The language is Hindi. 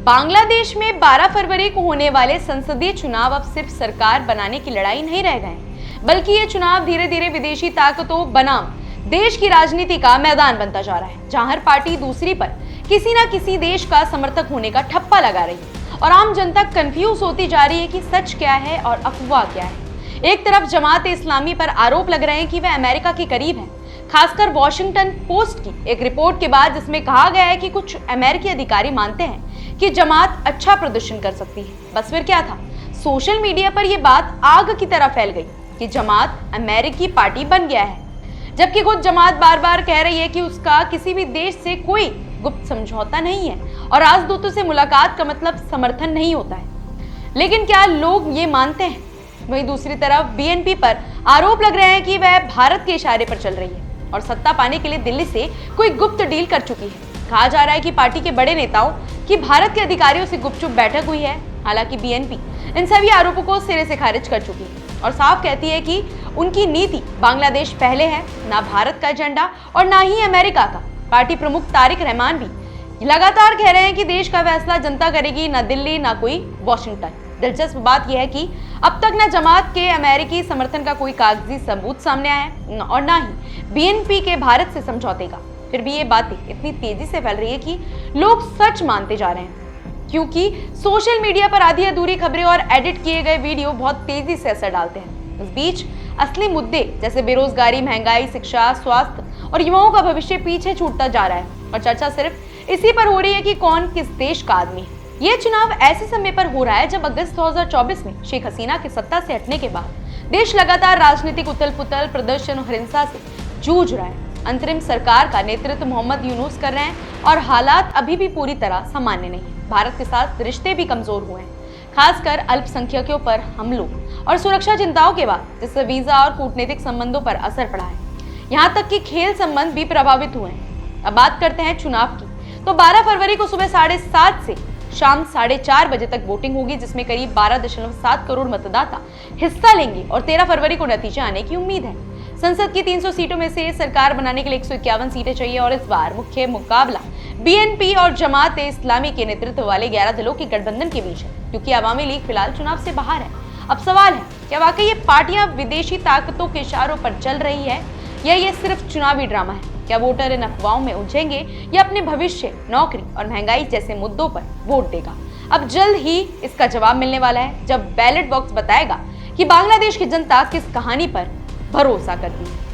बांग्लादेश में 12 फरवरी को होने वाले संसदीय चुनाव अब सिर्फ सरकार बनाने की लड़ाई नहीं रह गए, बल्कि ये चुनाव धीरे धीरे विदेशी ताकतों बनाम देश की राजनीति का मैदान बनता जा रहा है, जहां हर पार्टी दूसरी पर किसी न किसी देश का समर्थक होने का ठप्पा लगा रही है और आम जनता कंफ्यूज होती जा रही है कि सच क्या है और अफवाह क्या है। एक तरफ जमात इस्लामी पर आरोप लग रहे हैं कि वह अमेरिका के करीब है, खासकर वॉशिंगटन पोस्ट की एक रिपोर्ट के बाद, जिसमें कहा गया है कि कुछ अमेरिकी अधिकारी मानते हैं कि जमात अच्छा प्रदर्शन कर सकती है। बस फिर क्या था, सोशल मीडिया पर यह बात आग की तरह फैल गई कि जमात अमेरिकी पार्टी बन गया है, जबकि खुद जमात बार बार कह रही है कि उसका किसी भी देश से कोई गुप्त समझौता नहीं है और राजदूतों से मुलाकात का मतलब समर्थन नहीं होता है। लेकिन क्या लोग ये मानते हैं? वहीं दूसरी तरफ बीएनपी पर आरोप लग रहे हैं कि वह भारत के इशारे पर चल रही है और सत्ता पाने के लिए दिल्ली से कोई गुप्त डील कर चुकी है। कहा जा रहा है कि पार्टी के बड़े नेताओं की भारत के अधिकारियों से गुपचुप बैठक हुई है। हालांकि बीएनपी इन सभी आरोपों को सिरे से खारिज कर चुकी है और साफ कहती है कि उनकी नीति बांग्लादेश पहले है, ना भारत का एजेंडा और ना ही अमेरिका का। पार्टी प्रमुख तारिक रहमान भी लगातार कह रहे हैं कि देश का फैसला जनता करेगी, ना दिल्ली ना कोई वॉशिंगटन। दिलचस्प बात यह है कि अब तक न जमात के अमेरिकी समर्थन का कोई कागजी सबूत सामने आया है और ना ही बीएनपी के भारत से समझौते का। फिर भी ये बातें इतनी तेजी से फैल रही है कि लोग सच मानते जा रहे हैं, क्योंकि सोशल मीडिया पर आधी अधूरी खबरें और एडिट किए गए वीडियो बहुत तेजी से असर डालते हैं। इस बीच असली मुद्दे जैसे बेरोजगारी, महंगाई, शिक्षा, स्वास्थ्य और युवाओं का भविष्य पीछे छूटता जा रहा है और चर्चा सिर्फ इसी पर हो रही है कि कौन किस देश का आदमी है। ये चुनाव ऐसे समय पर हो रहा है जब अगस्त 2024 में शेख हसीना के सत्ता से हटने के बाद देश लगातार राजनीतिक उथल-पुथल, प्रदर्शन और हिंसा से जूझ रहा है। अंतरिम सरकार का नेतृत्व मोहम्मद यूनुस कर रहे हैं और हालात अभी भी पूरी तरह सामान्य नहीं है। भारत के साथ रिश्ते भी कमजोर हुए हैं, खासकर अल्पसंख्यकों पर हमलों और सुरक्षा चिंताओं के बाद, जिससे वीजा और कूटनीतिक संबंधों पर असर पड़ा है। यहाँ तक कि खेल संबंध भी प्रभावित हुए हैं। अब बात करते हैं चुनाव की, तो 12 फरवरी को सुबह 7:30 से शाम 4:30 बजे तक वोटिंग होगी, जिसमें करीब 12.7 करोड़ मतदाता हिस्सा लेंगे और 13 फरवरी को नतीजे आने की उम्मीद है। संसद की 300 सीटों में से सरकार बनाने के लिए 151 सीटें चाहिए और इस बार मुख्य मुकाबला बीएनपी और जमात इस्लामी के नेतृत्व वाले 11 दलों के गठबंधन के बीच है, क्योंकि अवामी लीग फिलहाल चुनाव से बाहर है। अब सवाल है, क्या वाकई ये पार्टियां विदेशी ताकतों के इशारों पर चल रही है या ये सिर्फ चुनावी ड्रामा है? क्या वोटर इन अफवाहों में उलझेंगे या अपने भविष्य, नौकरी और महंगाई जैसे मुद्दों पर वोट देगा? अब जल्द ही इसका जवाब मिलने वाला है, जब बैलेट बॉक्स बताएगा कि बांग्लादेश की जनता किस कहानी पर भरोसा करती है।